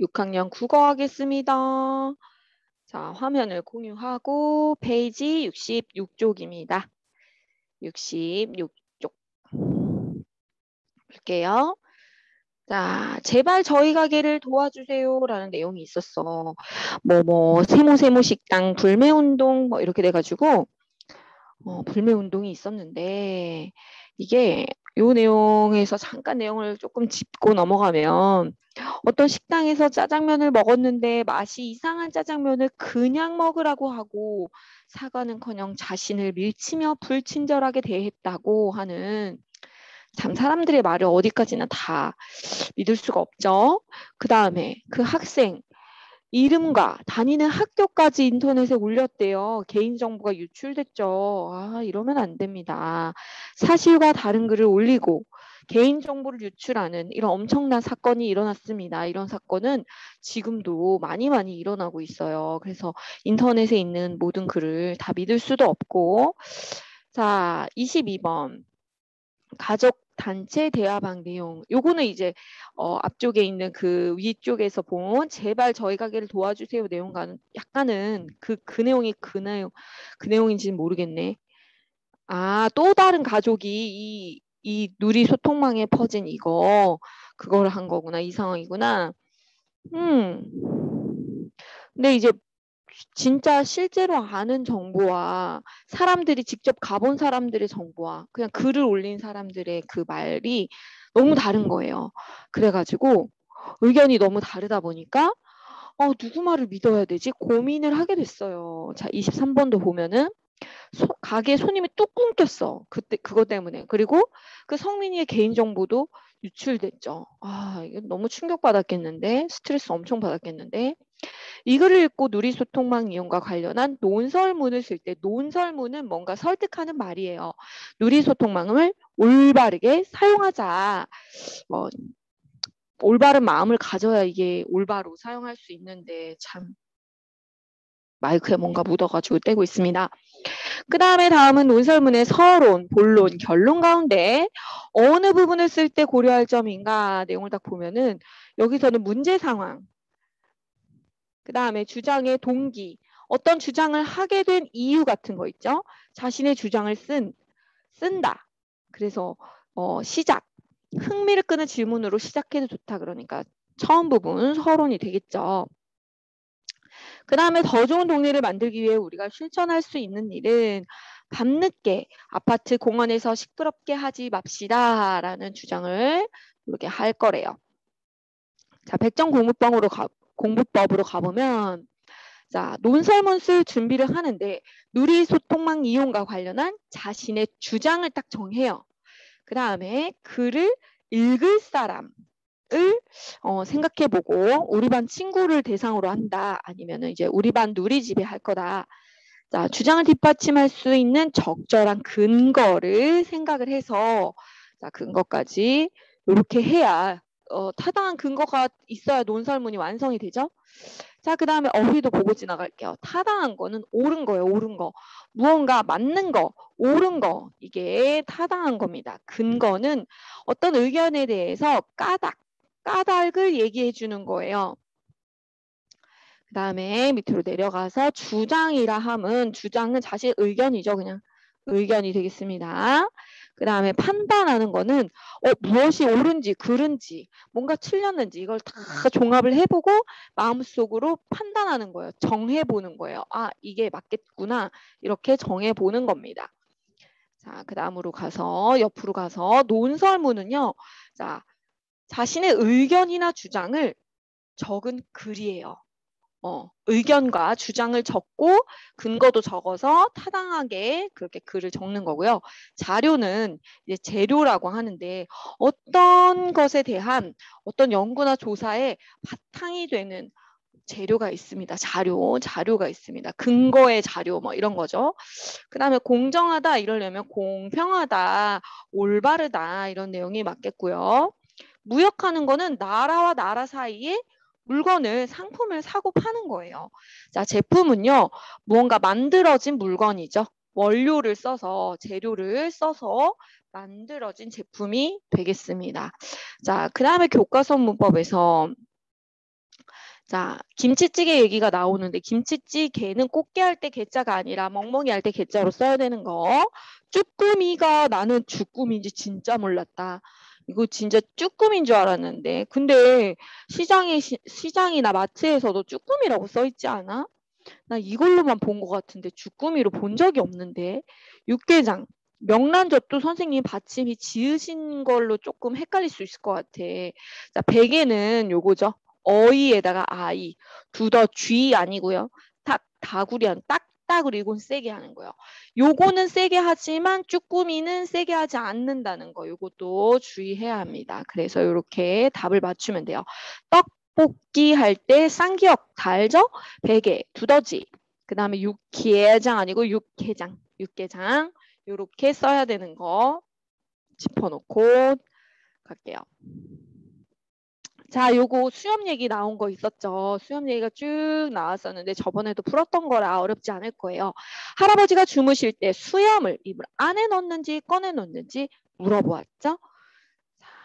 6학년 국어 하겠습니다. 자, 화면을 공유하고 페이지 66쪽입니다. 66쪽 볼게요. 자, 제발 저희 가게를 도와주세요라는 내용이 있었어. 세모세모 식당 불매운동 이렇게 돼가지고 불매운동이 있었는데 이게 요 내용에서 잠깐 내용을 조금 짚고 넘어가면 어떤 식당에서 짜장면을 먹었는데 맛이 이상한 짜장면을 그냥 먹으라고 하고 사과는커녕 자신을 밀치며 불친절하게 대했다고 하는 참 사람들의 말을 어디까지나 다 믿을 수가 없죠. 그 다음에 그 학생 이름과 다니는 학교까지 인터넷에 올렸대요. 개인정보가 유출됐죠. 아, 이러면 안 됩니다. 사실과 다른 글을 올리고 개인정보를 유출하는 이런 엄청난 사건이 일어났습니다. 이런 사건은 지금도 많이 일어나고 있어요. 그래서 인터넷에 있는 모든 글을 다 믿을 수도 없고. 자, 22번. 가족 단체 대화방 내용. 요거는 이제 앞쪽에 있는 그 위쪽에서 본 제발 저희 가게를 도와주세요 내용과는 약간은 그 내용이 그 내용인지는 모르겠네. 아, 또 다른 가족이 이 누리 소통망에 퍼진 그걸 한 거구나. 이 상황이구나. 음. 근데 이제 진짜 실제로 아는 정보와 사람들이 직접 가본 사람들의 정보와 그냥 글을 올린 사람들의 그 말이 너무 다른 거예요. 그래가지고 의견이 너무 다르다 보니까 누구 말을 믿어야 되지? 고민을 하게 됐어요. 자, 23번도 보면은 가게 손님이 뚝 끊겼어. 그것 때문에. 그리고 그 성민이의 개인정보도 유출됐죠. 아, 이거 너무 충격받았겠는데? 스트레스 엄청 받았겠는데? 이 글을 읽고 누리소통망 이용과 관련한 논설문을 쓸 때 논설문은 뭔가 설득하는 말이에요. 누리소통망을 올바르게 사용하자. 뭐, 올바른 마음을 가져야 이게 올바로 사용할 수 있는데 참 마이크에 뭔가 묻어가지고 떼고 있습니다. 그 다음에 다음은 논설문의 서론, 본론, 결론 가운데 어느 부분을 쓸 때 고려할 점인가 내용을 딱 보면은 여기서는 문제 상황, 그 다음에 주장의 동기, 어떤 주장을 하게 된 이유 같은 거 있죠. 자신의 주장을 쓴다. 그래서 시작, 흥미를 끄는 질문으로 시작해도 좋다. 그러니까 처음 부분 서론이 되겠죠. 그 다음에 더 좋은 동네를 만들기 위해 우리가 실천할 수 있는 일은 밤늦게 아파트 공원에서 시끄럽게 하지 맙시다 라는 주장을 이렇게 할 거래요. 자, 공부법으로 가보면 자, 논설문 쓸 준비를 하는데 누리소통망 이용과 관련한 자신의 주장을 딱 정해요. 그 다음에 글을 읽을 사람을 생각해보고 우리 반 친구를 대상으로 한다. 아니면 이제 우리 반 누리집에 할 거다. 자, 주장을 뒷받침할 수 있는 적절한 근거를 생각을 해서 자, 근거까지 이렇게 해야 타당한 근거가 있어야 논설문이 완성이 되죠. 자, 그 다음에 어휘도 보고 지나갈게요. 타당한 거는 옳은 거예요. 옳은 거. 무언가 맞는 거, 옳은 거. 이게 타당한 겁니다. 근거는 어떤 의견에 대해서 까닭을 얘기해 주는 거예요. 그 다음에 밑으로 내려가서 주장이라 함은 주장은 자신의 의견이죠. 그냥 의견이 되겠습니다. 그 다음에 판단하는 거는 무엇이 옳은지 그른지 뭔가 틀렸는지 이걸 다 종합을 해보고 마음속으로 판단하는 거예요. 정해보는 거예요. 아, 이게 맞겠구나. 이렇게 정해보는 겁니다. 자, 그 다음으로 가서 옆으로 가서 논설문은요. 자, 자신의 의견이나 주장을 적은 글이에요. 의견과 주장을 적고 근거도 적어서 타당하게 그렇게 글을 적는 거고요. 자료는 이제 재료라고 하는데 어떤 것에 대한 어떤 연구나 조사에 바탕이 되는 재료가 있습니다. 자료가 있습니다. 근거의 자료 이런 거죠. 그 다음에 공정하다 이러려면 공평하다, 올바르다 이런 내용이 맞겠고요. 무역하는 거는 나라와 나라 사이에 상품을 사고 파는 거예요. 자, 제품은요, 무언가 만들어진 물건이죠. 원료를 써서 재료를 써서 만들어진 제품이 되겠습니다. 자, 그 다음에 교과서 문법에서 자, 김치찌개 얘기가 나오는데 김치찌개는 꽃게 할 때 개자가 아니라 멍멍이 할 때 개자로 써야 되는 거. 쭈꾸미가 나는 주꾸미인지 진짜 몰랐다. 이거 진짜 쭈꾸미인 줄 알았는데 근데 시장이나 마트에서도 쭈꾸미라고 써 있지 않아? 나 이걸로만 본 것 같은데 주꾸미로 본 적이 없는데. 육개장 명란젓도 선생님 받침이 지으신 걸로 조금 헷갈릴 수 있을 것 같아. 자, 베개는 요거죠. 어이에다가 아이, 두더 쥐 아니고요. 다구리한 딱따구리 이건 세게 하는 거예요. 요거는 세게 하지만 쭈꾸미는 세게 하지 않는다는 거. 요것도 주의해야 합니다. 그래서 이렇게 답을 맞추면 돼요. 떡볶이 할 때 쌍기역 다 알죠? 베개, 두더지. 그 다음에 육개장 아니고 육개장. 요렇게 써야 되는 거 짚어놓고 갈게요. 자, 요거 수염 얘기 나온 거 있었죠. 수염 얘기가 쭉 나왔었는데 저번에도 풀었던 거라 어렵지 않을 거예요. 할아버지가 주무실 때 수염을 이불 안에 넣는지 꺼내 놓는지 물어보았죠. 자,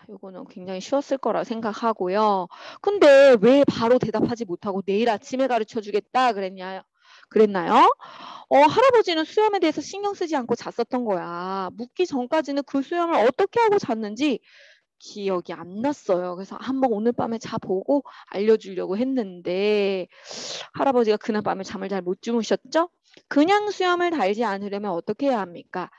요거는 굉장히 쉬웠을 거라 생각하고요. 근데 왜 바로 대답하지 못하고 내일 아침에 가르쳐 주겠다 그랬나요? 할아버지는 수염에 대해서 신경 쓰지 않고 잤었던 거야. 묻기 전까지는 그 수염을 어떻게 하고 잤는지 기억이 안 났어요. 그래서 한번 오늘 밤에 자보고 알려주려고 했는데 할아버지가 그날 밤에 잠을 잘 못 주무셨죠? 그냥 수염을 달지 않으려면 어떻게 해야 합니까?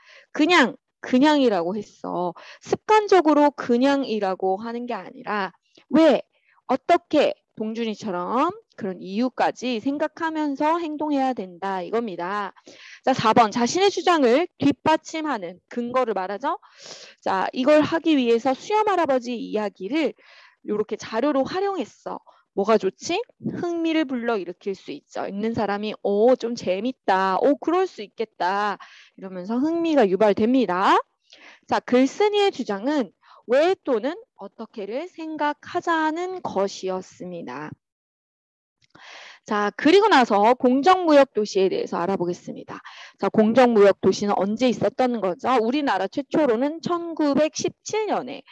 그냥이라고 했어. 습관적으로 그냥이라고 하는 게 아니라 왜, 어떻게 동준이처럼 그런 이유까지 생각하면서 행동해야 된다 이겁니다. 자, 4번 자신의 주장을 뒷받침하는 근거를 말하죠. 자, 이걸 하기 위해서 수염 할아버지 이야기를 이렇게 자료로 활용했어. 뭐가 좋지? 흥미를 불러일으킬 수 있죠. 읽는 사람이 좀 재밌다. 그럴 수 있겠다. 이러면서 흥미가 유발됩니다. 자, 글쓴이의 주장은 왜 또는 어떻게를 생각하자는 것이었습니다. 자, 그리고 나서 공정무역 도시에 대해서 알아보겠습니다. 자, 공정무역 도시는 언제 있었던 거죠? 우리나라 최초로는 1917년에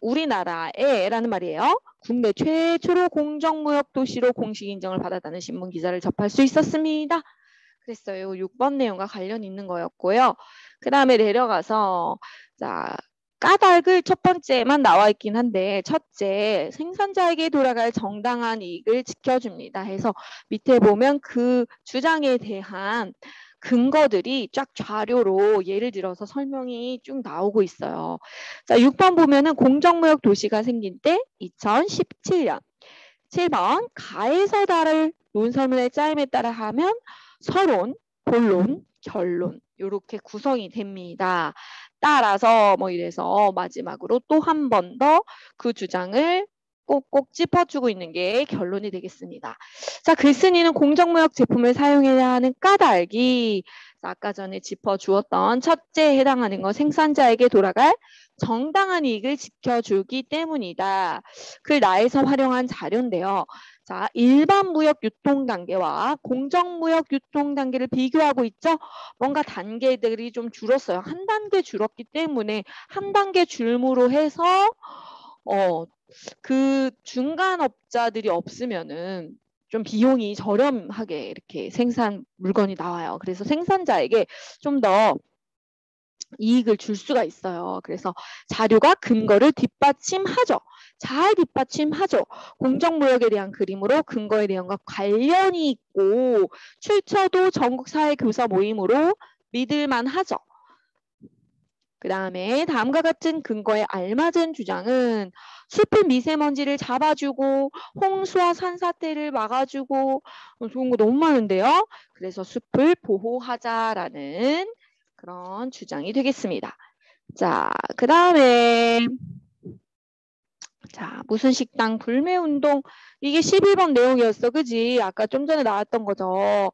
우리나라에라는 말이에요. 국내 최초로 공정무역 도시로 공식 인정을 받았다는 신문 기사를 접할 수 있었습니다. 그랬어요. 6번 내용과 관련 있는 거였고요. 그 다음에 내려가서 자, 까닭을 첫 번째만 나와 있긴 한데 첫째, 생산자에게 돌아갈 정당한 이익을 지켜줍니다 해서 밑에 보면 그 주장에 대한 근거들이 쫙 자료로 예를 들어서 설명이 쭉 나오고 있어요. 자, 6번 보면은 공정무역 도시가 생긴 때 2017년. 7번 가에서 달을 논설문의 짜임에 따라 하면 서론, 본론, 결론 이렇게 구성이 됩니다. 따라서 뭐 이래서 마지막으로 또 한 번 더 그 주장을 꼭꼭 짚어주고 있는 게 결론이 되겠습니다. 자, 글쓴이는 공정무역 제품을 사용해야 하는 까닭이 아까 전에 짚어주었던 첫째에 해당하는 건 생산자에게 돌아갈 정당한 이익을 지켜주기 때문이다. 그 나에서 활용한 자료인데요. 자, 일반 무역 유통 단계와 공정 무역 유통 단계를 비교하고 있죠. 뭔가 단계들이 좀 줄었어요. 한 단계 줄었기 때문에 한 단계 줄므로 해서 그 중간업자들이 없으면은 좀 비용이 저렴하게 이렇게 생산 물건이 나와요. 그래서 생산자에게 좀 더 이익을 줄 수가 있어요. 그래서 자료가 근거를 뒷받침하죠. 잘 뒷받침하죠. 공정무역에 대한 그림으로 근거의 내용과 관련이 있고 출처도 전국사회교사 모임으로 믿을만 하죠. 그 다음에 다음과 같은 근거에 알맞은 주장은 숲의 미세먼지를 잡아주고 홍수와 산사태를 막아주고 좋은 거 너무 많은데요. 그래서 숲을 보호하자라는 그런 주장이 되겠습니다. 자, 그 다음에 자, 무슨 식당 불매운동 이게 11번 내용이었어. 그지? 아까 좀 전에 나왔던 거죠.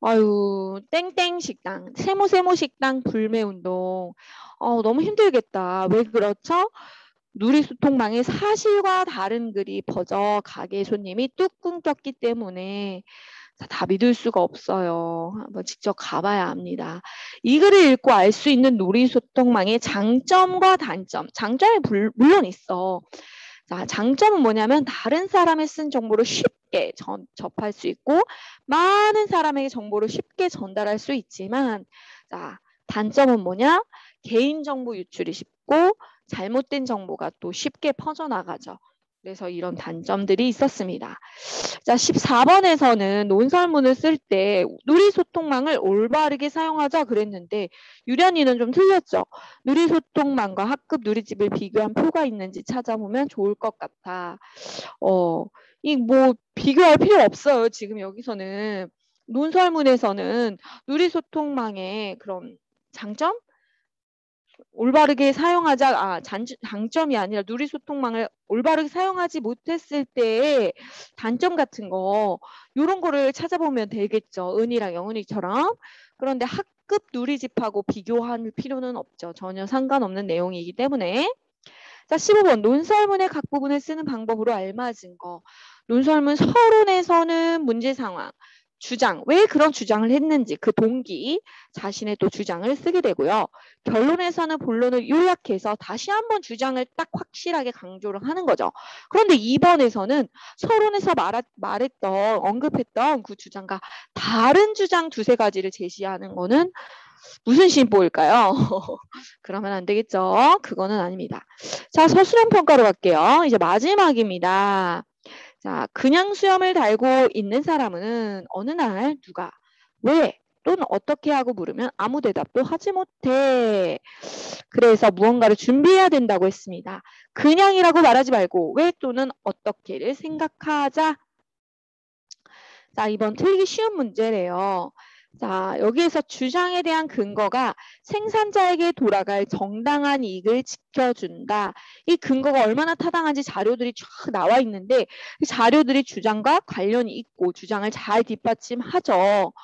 아유, 땡땡 식당, 세모 식당 불매운동. 너무 힘들겠다. 왜 그렇죠? 누리소통망에 사실과 다른 글이 퍼져 가게 손님이 뚝 끊겼기 때문에 자, 다 믿을 수가 없어요. 한번 직접 가봐야 합니다. 이 글을 읽고 알 수 있는 놀이소통망의 장점과 단점. 장점이 물론 있어. 자, 장점은 뭐냐면 다른 사람의 쓴 정보를 쉽게 접할 수 있고 많은 사람에게 정보를 쉽게 전달할 수 있지만 자, 단점은 뭐냐? 개인정보 유출이 쉽고 잘못된 정보가 또 쉽게 퍼져나가죠. 그래서 이런 단점들이 있었습니다. 자, 14번에서는 논설문을 쓸 때 누리소통망을 올바르게 사용하자 그랬는데 유련이는 좀 틀렸죠. 누리소통망과 학급 누리집을 비교한 표가 있는지 찾아보면 좋을 것 같아. 이 뭐 비교할 필요 없어요. 지금 여기서는 논설문에서는 누리소통망의 그런 장점? 올바르게 사용하자, 장점이 아니라 누리소통망을 올바르게 사용하지 못했을 때의 단점 같은 거, 요런 거를 찾아보면 되겠죠. 은이랑 영은이처럼. 그런데 학급 누리집하고 비교할 필요는 없죠. 전혀 상관없는 내용이기 때문에. 자, 15번 논설문의 각 부분을 쓰는 방법으로 알맞은 거. 논설문 서론에서는 문제 상황, 주장, 왜 그런 주장을 했는지 그 동기, 자신의 또 주장을 쓰게 되고요. 결론에서는 본론을 요약해서 다시 한번 주장을 딱 확실하게 강조를 하는 거죠. 그런데 2번에서는 서론에서 말했던 언급했던 그 주장과 다른 주장 두세 가지를 제시하는 거는 무슨 심보일까요? 그러면 안 되겠죠. 그거는 아닙니다. 자, 서술형 평가로 갈게요. 이제 마지막입니다. 자, 그냥 수염을 달고 있는 사람은 어느 날 누가 왜 또는 어떻게 하고 물으면 아무 대답도 하지 못해. 그래서 무언가를 준비해야 된다고 했습니다. 그냥이라고 말하지 말고 왜 또는 어떻게를 생각하자. 자, 이번 틀리기 쉬운 문제래요. 자, 여기에서 주장에 대한 근거가 생산자에게 돌아갈 정당한 이익을 지켜준다. 이 근거가 얼마나 타당한지 자료들이 쫙 나와 있는데 이 자료들이 주장과 관련이 있고 주장을 잘 뒷받침하죠.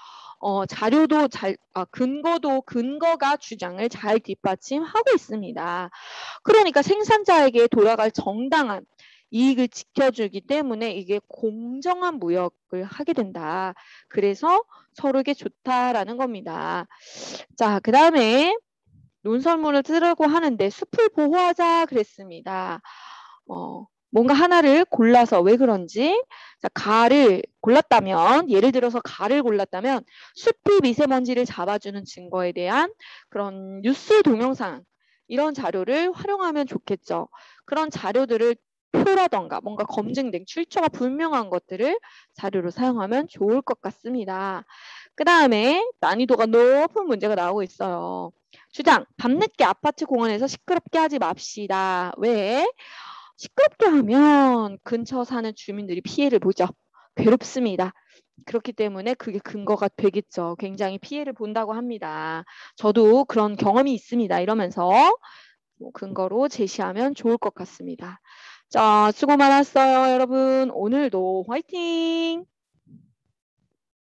자료도 근거가 주장을 잘 뒷받침하고 있습니다. 그러니까 생산자에게 돌아갈 정당한 이익을 지켜주기 때문에 이게 공정한 무역을 하게 된다. 그래서 서로에게 좋다라는 겁니다. 자, 그 다음에 논설문을 쓰려고 하는데 숲을 보호하자 그랬습니다. 뭔가 하나를 골라서 왜 그런지 자, 가를 골랐다면 예를 들어서 가를 골랐다면 숲이 미세먼지를 잡아주는 증거에 대한 그런 뉴스 동영상 이런 자료를 활용하면 좋겠죠. 그런 자료들을 표라던가 뭔가 검증된 출처가 분명한 것들을 자료로 사용하면 좋을 것 같습니다. 그 다음에 난이도가 높은 문제가 나오고 있어요. 주장, 밤늦게 아파트 공원에서 시끄럽게 하지 맙시다. 왜? 시끄럽게 하면 근처 사는 주민들이 피해를 보죠. 괴롭습니다. 그렇기 때문에 그게 근거가 되겠죠. 굉장히 피해를 본다고 합니다. 저도 그런 경험이 있습니다. 이러면서 근거로 제시하면 좋을 것 같습니다. 자, 수고 많았어요, 여러분. 오늘도 화이팅!